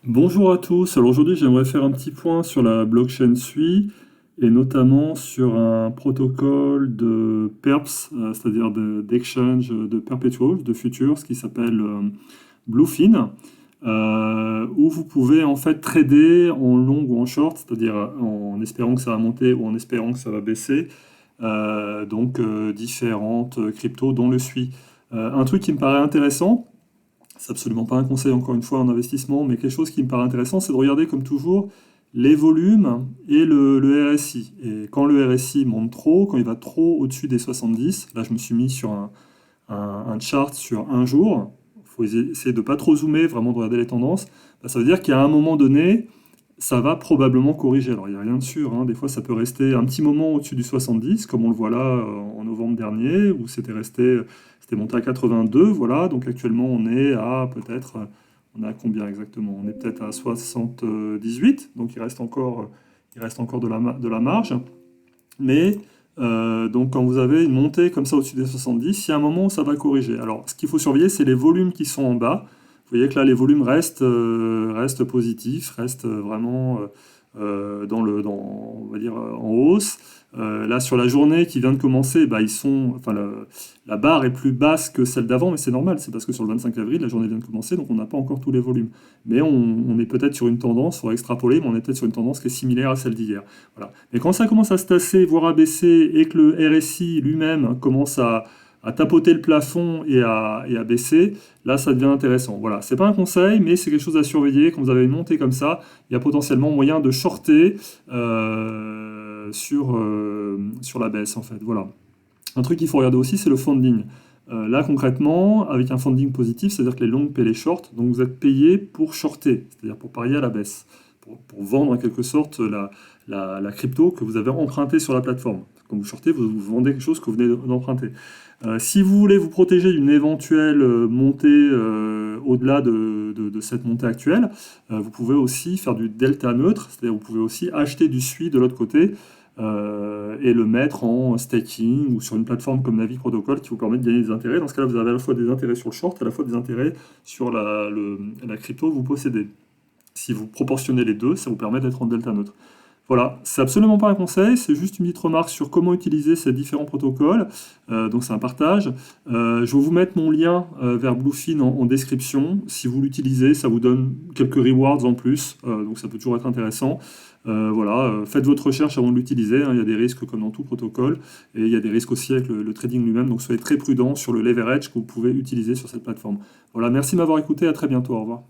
Bonjour à tous. Alors aujourd'hui, j'aimerais faire un petit point sur la blockchain SUI et notamment sur un protocole de PERPS, c'est-à-dire d'exchange de perpetuals, de futures, qui s'appelle Bluefin, où vous pouvez en fait trader en long ou en short, c'est-à-dire en espérant que ça va monter ou en espérant que ça va baisser, différentes cryptos dont le SUI. Un truc qui me paraît intéressant, c'est absolument pas un conseil, encore une fois, en investissement, mais quelque chose qui me paraît intéressant, c'est de regarder, comme toujours, les volumes et le RSI. Et quand le RSI monte trop, quand il va trop au-dessus des 70, là je me suis mis sur un chart sur un jour, il faut essayer de ne pas trop zoomer, vraiment de regarder les tendances, bah, ça veut dire qu'à un moment donné, ça va probablement corriger. Alors il n'y a rien de sûr, hein. Des fois ça peut rester un petit moment au-dessus du 70, comme on le voit là en novembre dernier, où c'était monté à 82, voilà. Donc actuellement on est à peut-être, on est à combien exactement? On est peut-être à 78, donc il reste encore de la marge. Mais donc quand vous avez une montée comme ça au-dessus des 70, il y a un moment où ça va corriger. Alors ce qu'il faut surveiller, c'est les volumes qui sont en bas. Vous voyez que là les volumes restent positifs, restent vraiment on va dire, en hausse. Là sur la journée qui vient de commencer, bah, la barre est plus basse que celle d'avant, mais c'est normal, c'est parce que sur le 25 avril, la journée vient de commencer, donc on n'a pas encore tous les volumes. Mais on est peut-être sur une tendance, il faudra extrapoler, mais on est peut-être sur une tendance qui est similaire à celle d'hier. Voilà. Mais quand ça commence à se tasser, voire à baisser, et que le RSI lui-même commence à tapoter le plafond et à baisser, là ça devient intéressant. Voilà, c'est pas un conseil, mais c'est quelque chose à surveiller. Quand vous avez une montée comme ça, il y a potentiellement moyen de shorter sur la baisse en fait. Voilà. Un truc qu'il faut regarder aussi, c'est le funding. Là, concrètement, avec un funding positif, c'est-à-dire que les longs paient les shorts, donc vous êtes payé pour shorter, c'est-à-dire pour parier à la baisse, pour vendre en quelque sorte la crypto que vous avez empruntée sur la plateforme. Quand vous shortez, vous vendez quelque chose que vous venez d'emprunter. Si vous voulez vous protéger d'une éventuelle montée au-delà de cette montée actuelle, vous pouvez aussi faire du delta neutre, c'est-à-dire vous pouvez aussi acheter du SUI de l'autre côté et le mettre en staking ou sur une plateforme comme Navi Protocol qui vous permet de gagner des intérêts. Dans ce cas-là, vous avez à la fois des intérêts sur le short, à la fois des intérêts sur la crypto que vous possédez. Si vous proportionnez les deux, ça vous permet d'être en delta neutre. Voilà, c'est absolument pas un conseil, c'est juste une petite remarque sur comment utiliser ces différents protocoles. Donc c'est un partage. Je vais vous mettre mon lien vers Bluefin en description. Si vous l'utilisez, ça vous donne quelques rewards en plus, donc ça peut toujours être intéressant. Faites votre recherche avant de l'utiliser, hein. Il y a des risques comme dans tout protocole, et il y a des risques aussi avec le trading lui-même, donc soyez très prudent sur le leverage que vous pouvez utiliser sur cette plateforme. Voilà, merci de m'avoir écouté, à très bientôt, au revoir.